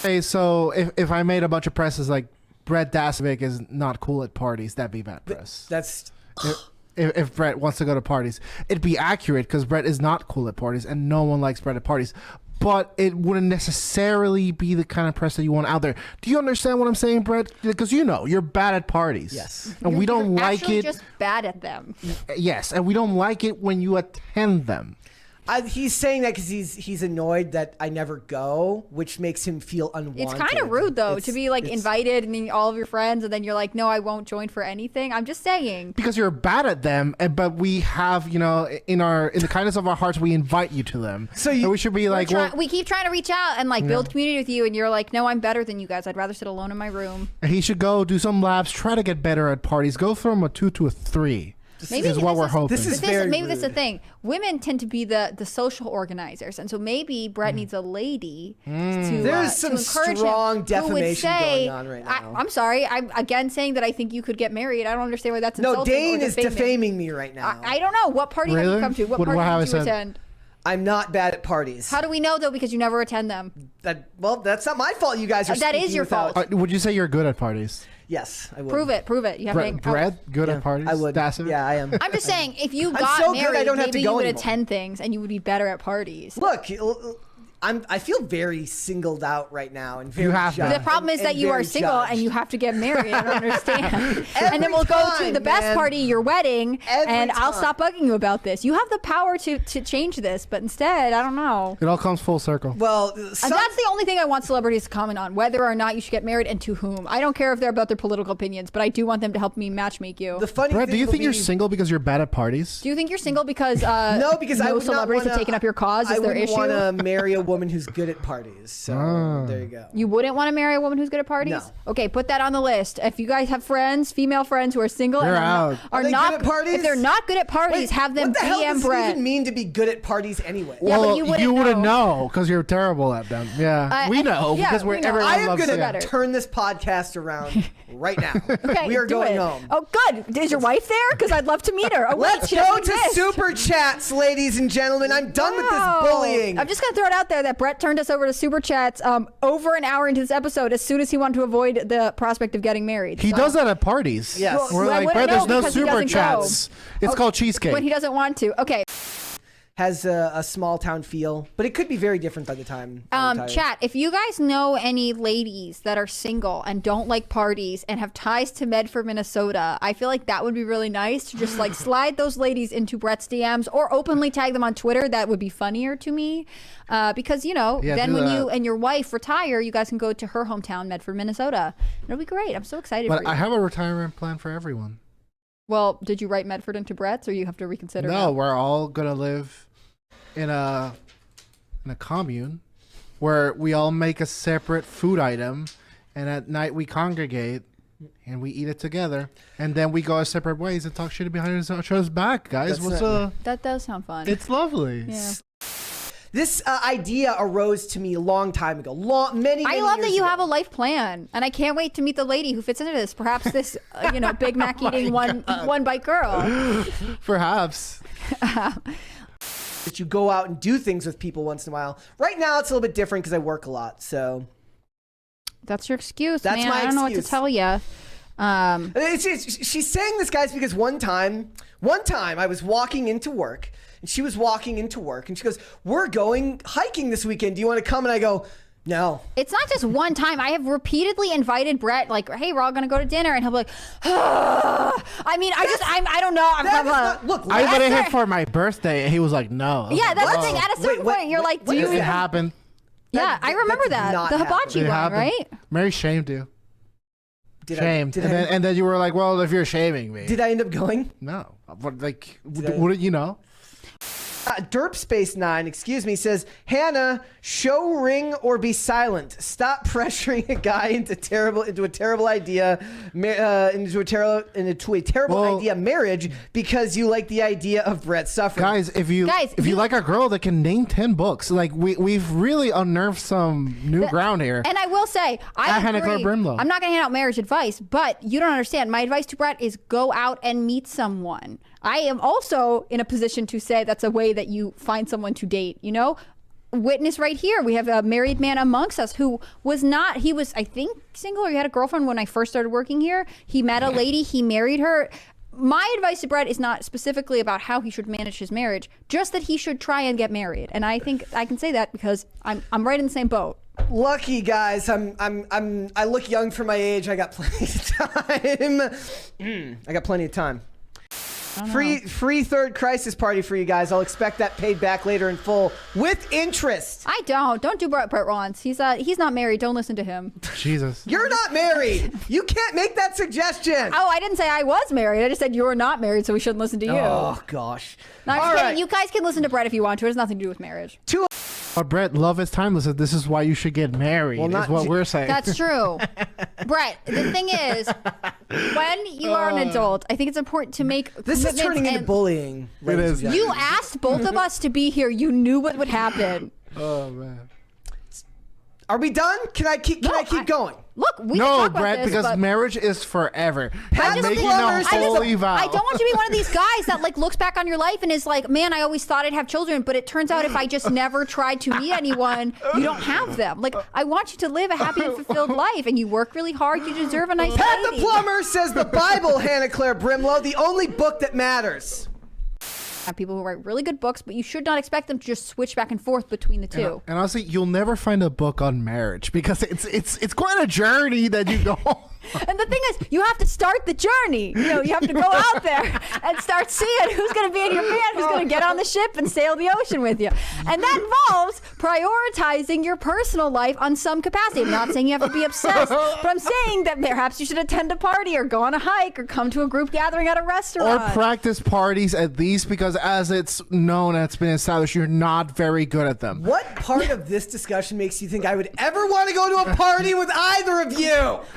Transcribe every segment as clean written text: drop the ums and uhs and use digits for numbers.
Hey, so if I made a bunch of presses like Brett Dasovic is not cool at parties, that'd be bad press. That's If Brett wants to go to parties, it'd be accurate because Brett is not cool at parties and no one likes Brett at parties. But it wouldn't necessarily be the kind of press that you want out there. Do you understand what I'm saying, Brett? Because you're bad at parties. Yes. And we don't like actually it. just bad at them. Yes, and we don't like it when you attend them. he's saying that because he's annoyed that I never go, which makes him feel unwanted. It's kind of rude though to be like it's- invited and then all of your friends and then you're like, no, I won't join for anything. I'm just saying. Because you're bad at them, but we have, in the kindness of our hearts, we invite you to them. So and we should be like, We keep trying to reach out and like build community with you, and you're like, no, I'm better than you guys. I'd rather sit alone in my room. he should go do some laps, try to get better at parties, go from a 2 to a 3. Maybe is what this we're is- hoping. this is But very maybe that's the rude. thing. Women tend to be the social organizers, and so maybe Brett needs a lady to There's to some encourage strong him, who would defamation say, going on right now. I'm sorry. I'm again saying that I think you could get married. I don't understand why that's No, insulting. Dane or is defaming me right now. I don't know. What party have Really? you come to? What What party have I did you said? attend? I'm not bad at parties. How do we know though? Because you never attend them. Well, that's not my fault. You guys are. That is speaking your without- fault. Would you say you're good at parties? Yes, I would. Prove it. Prove it. You have to. Brett, good at parties? I would. Dasovic? Yeah, I am. I'm just saying, if you I'm got so good, I married, don't have to maybe go you would anymore. attend things and you would be better at parties. Look, I feel very singled out right now and very You have to. judged The problem is and that you are very single judged. and you have to get married. I don't understand. Every And then we'll go to time, the best man. party, your wedding, Every and I'll time. stop bugging you about this. You have the power to change this, but instead, I don't know. It all comes full circle. Well, And that's the only thing I want celebrities to comment on, whether or not you should get married and to whom. I don't care if they're about their political opinions, but I do want them to help me matchmake you. the funny Brett, thing do you will think you're be- single because you're bad at parties? Do you think you're single because No, because I no would not celebrities wanna, have taken up your cause? Is I their wouldn't issue? want to marry a woman who's good at parties. So there you go. You wouldn't want to marry a woman who's good at parties? No. Okay, put that on the list. If you guys have friends, female friends who are single They're and out. Are they not good at parties? if they're not good at parties, Wait, have them what the hell DM does Brett. it even mean to be good at parties anyway? Yeah, but Well, you wouldn't know because you're terrible at them. Yeah, we know yeah, because we know. everyone I am loves going it. to better. turn this podcast around right now. Okay, we are do going it. home. Oh, good. Is your wife there? Because I'd love to meet her. Oh, wait, Let's she go doesn't to exist. super chats, ladies and gentlemen. I'm done with this Wow. bullying. I'm just gonna throw it out there that Brett turned us over to super chats over an hour into this episode as soon as he wanted to avoid the prospect of getting married. He So- does that at parties. Yes. Well, We're I like, wouldn't Brett, there's know no because he super doesn't chats. It's called cheesecake. when he doesn't want to. Okay. Has a small town feel, but it could be very different by the time. I retire. Chat, if you guys know any ladies that are single and don't like parties and have ties to Medford, Minnesota, I feel like that would be really nice to just like slide those ladies into Brett's DMs or openly tag them on Twitter. That would be funnier to me. Because, Yeah, then do when that. you and your wife retire, you guys can go to her hometown, Medford, Minnesota. It'll be great. I'm so excited for But you. I have a retirement plan for everyone. Well, did you write Medford into Brett's or you have to reconsider? No, now? we're all gonna live in a commune where we all make a separate food item, and at night we congregate and we eat it together, and then we go our separate ways and talk shit behind each other's back, guys. That's not- That does sound fun. It's lovely. Yeah. This idea arose to me a long time ago. Many I love that years you ago. have a life plan, and I can't wait to meet the lady who fits into this. Perhaps this, Big Mac eating one bite girl. Perhaps. that you go out and do things with people once in a while. Right now, it's a little bit different because I work a lot. So That's your excuse, That's man. my I don't know what to excuse. tell you. she's saying this, guys, because one time I was walking into work, and she was walking into work, and she goes, "We're going hiking this weekend. Do you want to come?" And I go, "No." It's not just one time. I have repeatedly invited Brett, like, "Hey, we're all gonna go to dinner," and he'll be like, I mean, I don't know. That is not, look, I last- invited him for my birthday, and he was like, "No." I was Yeah, like, that's the "Oh." thing. At a certain Wait, point, you're like, what "Do you?" is It that? happened. Yeah, I remember that did that. not The happen. hibachi It one, happened. right? Mary shamed you. Did Shamed. I, and then you were like, "Well, if you're shaming me." did I end up going? No. But like, Did I- wouldn't you know? Derp Space 9, excuse me, says, "Hannah, show ring or be silent. Stop pressuring a guy into a terrible idea, into a terrible Well- idea marriage because you like the idea of Brett suffering." Guys, if you like a girl that can name 10 books, like we've really unnerved some new ground here. And I will say, At Hannah agree. Claire Brimlow. I'm not going to hand out marriage advice, but you don't understand. My advice to Brett is go out and meet someone. I am also in a position to say that's a way that you find someone to date, witness right here. We have a married man amongst us who was not, he was, I think, single, or he had a girlfriend when I first started working here. He met a lady, he married her. My advice to Brett is not specifically about how he should manage his marriage, just that he should try and get married. And I think I can say that because I'm right in the same boat. Lucky guys, I look young for my age. I got plenty of time. I got plenty of time. Free third crisis party for you guys. I'll expect that paid back later in full with interest. I don't do Brett Rawns. He's not married. Don't listen to him. Jesus. You're not married. You can't make that suggestion. Oh, I didn't say I was married. I just said you're not married, so we shouldn't listen to you. Oh gosh. No, I'm All just kidding. right. You guys can listen to Brett if you want to. It has nothing to do with marriage. But Brett, love is timeless. This is why you should get married. Well, is not what j- we're saying. That's true. Brett, the thing is, when you are an adult, I think it's important to make This is commitments turning into and- bullying. It ladies is. and You gentlemen. asked both of us to be here. You knew what would happen. Oh man. Are we done? Can I keep going? Look, we can No, talk about Brett, this, because but marriage is forever. Pat I'm the making plumber a says- holy vow. I don't want you to be one of these guys that like looks back on your life and is like, man, I always thought I'd have children, but it turns out if I just never tried to meet anyone, you don't have them. Like, I want you to live a happy and fulfilled life, and you work really hard. You deserve a nice Pat lady. the plumber says the Bible, Hannah Claire Brimlow, the only book that matters. Have people who write really good books, but you should not expect them to just switch back and forth between the two. And honestly, you'll never find a book on marriage because it's quite a journey that you go. And the thing is, you have to start the journey. You know, you have to go out there and start seeing who's going to be in your band, who's going to get on the ship and sail the ocean with you. And that involves prioritizing your personal life on some capacity. I'm not saying you have to be obsessed, but I'm saying that perhaps you should attend a party or go on a hike or come to a group gathering at a Or restaurant. practice parties at least because as it's known, it's been established, you're not very good at them. What part of this discussion makes you think I would ever want to go to a party with either of you?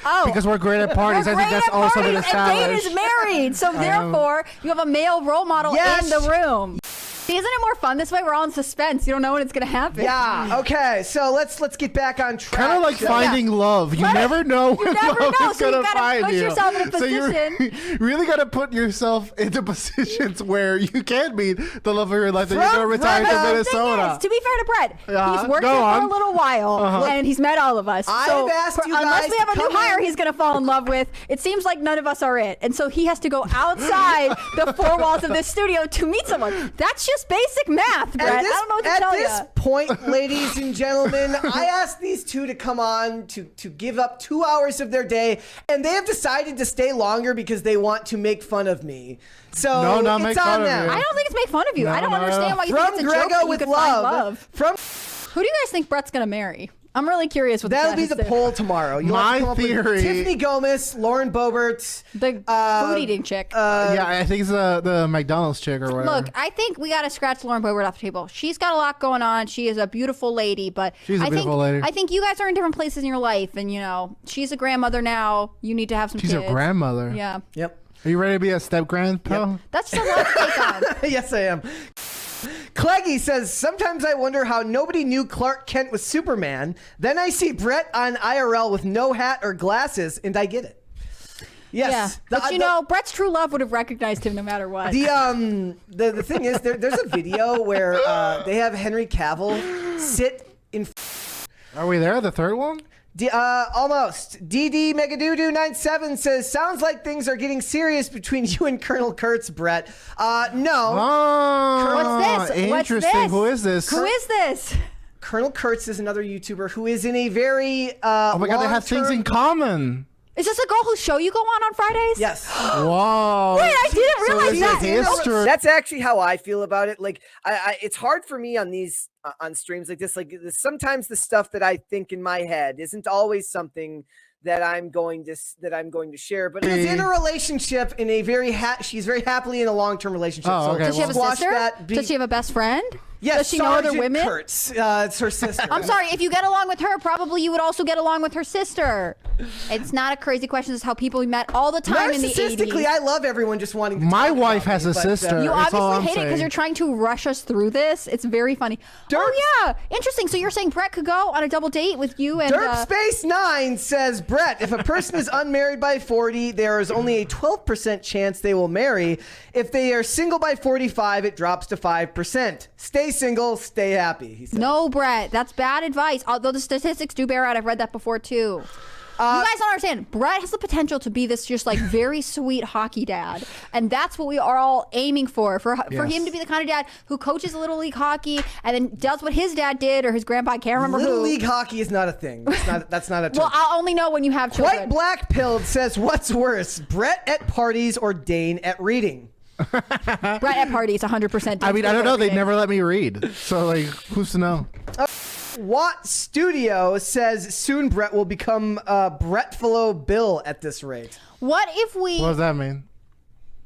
Oh, Because we're great at parties. we're I think great that's at also been parties, and Dane established. is married, so therefore you have a male role model Yes. in the room. Isn't it more fun this way? We're all in suspense. You don't know when it's going to happen. Yeah. Okay. So let's get back on track. Kind of like shall- finding love. You never know when never love know, is so you gonna gotta find put you. yourself in a So you position. really got to put yourself into positions where you can meet the love of your life that you're From going to retire Brett, to The thing Minnesota. is, to be fair to Brett, Yeah, he's worked go here for on. a little while, and he's met all of us. I've so asked you unless guys we have to a new come hire in. he's going to fall in love with, it seems like none of us are it. And so he has to go outside the four walls of this studio to meet someone. That's just basic math, Brett. I don't know what to At tell this you. point, ladies and gentlemen, I asked these two to come on to give up 2 hours of their day, and they have decided to stay longer because they want to make fun of me. So No, not it's make on fun of them. you. I don't think it's make fun of you. No, I don't no, understand no. why you From think it's a joke that Grego you with could find love. From Who do you guys think Brett's going to marry? I'm really curious what that'll that be is the there. poll tomorrow. You'll have My to come up with theory- Tiffany Gomez, Lauren Boebert. The food eating chick. Yeah, I think it's the McDonald's chick or whatever. Look, I think we got to scratch Lauren Boebert off the table. She's got a lot going on. She is a beautiful lady, but She's a I beautiful think lady. I think you guys are in different places in your life, and you know she's a grandmother now. You need to have some she's kids. your grandmother. Yeah, Yep. Are you ready to be a step grandpa? that's just a lot to take on. Yes, I am. Cleggy says, sometimes I wonder how nobody knew Clark Kent was Superman. Then I see Brett on IRL with no hat or glasses, and I get it. Yeah, Yes. but you know, Brett's true love would have recognized him no matter what. The thing is, there's a video where they have Henry Cavill sit in. Are we there? The third one? Almost. DD Megadoodoo 97 says, sounds like things are getting serious between you and Colonel Kurtz, Brett. No. Oh, What's this? What's interesting. this? Who is this? Who is this? Colonel Kurtz is another YouTuber who is in a very Oh my god, they have things in common. Is this a girl whose show you go on Fridays? Yes. Whoa. Wait, I didn't realize so that. it's history. That's actually how I feel about it. Like, it's hard for me on these on streams like this. Like, sometimes the stuff that I think in my head isn't always something that I'm going to share. But She's in a relationship in a very she's very happily in a long-term relationship. Oh, okay, Does she have a squash sister? that. Does she have a best friend? Yes, Does she know other Sergeant women? Kurtz. It's her sister. I'm sorry, if you get along with her, probably you would also get along with her sister. It's not a crazy question. It's how people we met all the time in the 80s. Narcissistically, I love everyone just wanting to My talk wife about has me, a but, sister. You That's all obviously I'm hate it because saying. you're trying to rush us through this. It's very funny. Oh yeah, interesting. So you're saying Brett could go on a double date with you and Derp Space 9 says, Brett, if a person is unmarried by 40, there is only a 12% chance they will marry. If they are single by 45, it drops to 5%. Stay stay single, stay happy. He said. No, Brett, that's bad advice. Although the statistics do bear out. I've read that before too. You guys don't understand. Brett has the potential to be this just like very sweet hockey dad, and that's what we are all aiming for him to be the kind of dad who coaches Little League hockey and then does what his dad did or his grandpa. I can't remember Little who. League hockey is not a thing. That's not a term. Well, I'll only know when you have children. White Black Pilled says, what's worse, Brett at parties or Dane at reading? Brett at parties, 100%. I mean, I don't know. They Everything. never let me read. So, like, who's to know? Watt Studio says soon Brett will become Brettfalo Bill at this rate. What if we What does that mean?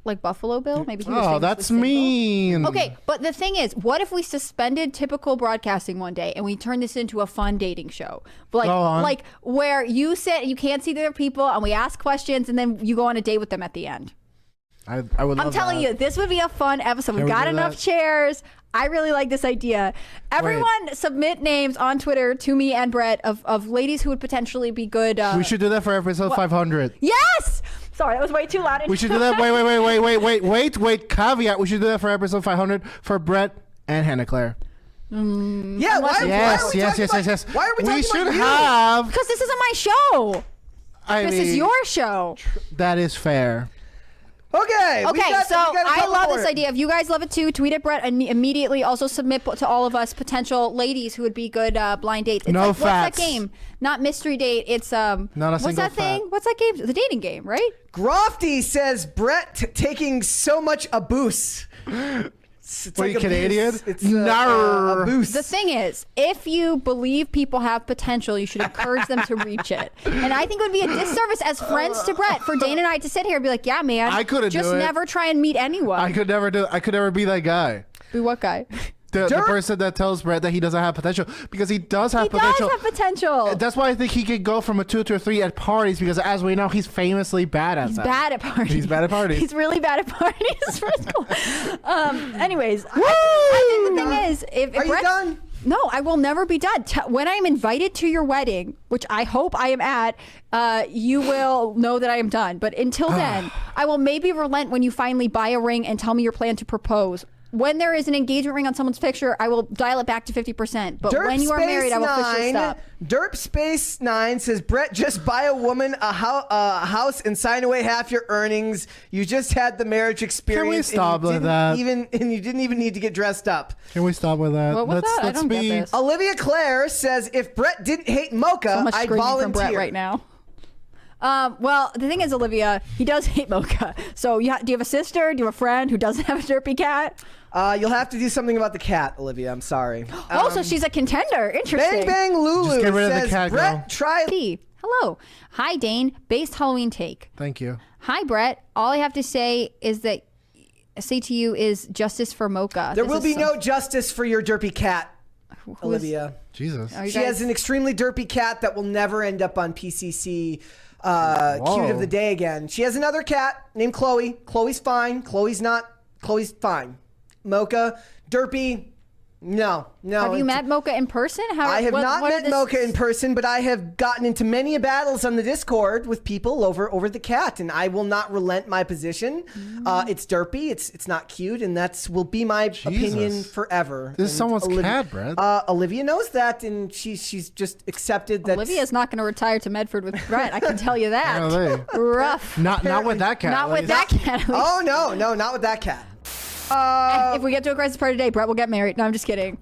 like Buffalo Bill? Maybe he was Oh, famously that's single. mean. Okay, but the thing is, what if we suspended typical broadcasting one day and we turned this into a fun dating show? Like, Go on. like where you sit, you can't see the other people, and we ask questions, and then you go on a date with them at the end. I would love I'm telling that. you, this would be a fun episode. We've Can we got do enough that? chairs. I really like this idea. Everyone submit names on Twitter to me and Brett of ladies who would potentially be good. We should do that for episode 500. Yes! Sorry, that was way too loud. We should do that. Wait. Caveat. We should do that for episode 500 for Brett and Hannah Claire. Yeah, Unless- why Yes. are we talking about- Why are we talking We should about you? have. Because this isn't my show. I This mean, is your show. That is fair. Okay. Okay, so I couple love more. this idea. If you guys love it too, tweet at Brett and immediately also submit to all of us potential ladies who would be good blind dates. It's No like, facts. What's that game? Not mystery date. It's Not a what's single that thing? fat. What's that game? The dating game, right? Grofty says Brett taking so much abuse. It's What, are you Canadian? abuse. It's Nar. abuse. The thing is, if you believe people have potential, you should encourage them to reach it. And I think it would be a disservice as friends to Brett for Dane and I to sit here and be like, yeah, man, I couldn't just do it. never try and meet anyone. I could never be that guy. Be what guy? The Dirt. person that tells Brett that he doesn't have potential, because he does have He potential. does have potential. That's why I think he could go from a 2 to a 3 at parties, because as we know, he's famously bad at He's that. bad at parties. He's bad at parties. He's really bad at parties. First of all. Anyways, I think the thing is, if Are you Brett's- done? No, I will never be done. When I am invited to your wedding, which I hope I am at, you will know that I am done. But until then, I will maybe relent when you finally buy a ring and tell me your plan to propose. When there is an engagement ring on someone's picture, I will dial it back to 50%. But Derp when you are Space married, I will officially 9, stop. Derp Space 9 says, Brett, just buy a woman a house and sign away half your earnings. You just had the marriage experience. stop and you with didn't that? and you didn't even need to get dressed up. Can we stop with that? What was that? I Let's don't get be. this. Olivia Claire says, if Brett didn't hate Mocha, So much I'd screaming volunteer. from Brett right now. Well, the thing is, Olivia, he does hate Mocha. So do you have a sister? Do you have a friend who doesn't have a derpy cat? You'll have to do something about the cat, Olivia. I'm sorry. Oh, so she's a contender. Interesting. Bang Bang Lulu Just get rid of the says, cat, Brett, girl." try... Hey, hello. Hi, Dane. Based Halloween take. Thank you. Hi, Brett. All I have to say to you is justice for Mocha. There This will is be some- no justice for your derpy cat, who is- Olivia. Jesus. Are you She guys- has an extremely derpy cat that will never end up on PCC cute Whoa. of the day again. She has another cat named Chloe. Chloe's fine. Chloe's fine. Mocha, derpy, no. Have you met Mocha in person? I have not met Mocha in person, but I have gotten into many battles on the Discord with people over the cat, and I will not relent my position. It's derpy, it's not cute, and will be my opinion forever. This is And someone's cat, Brett. Olivia knows that, and she's just accepted that. Olivia's not going to retire to Medford with Brett. I can tell you that. Really? Rough. Not with that cat. Not at with least. that cat. at least. Oh no, not with that cat. If we get to a crisis party today, Brett will get married. No, I'm just kidding.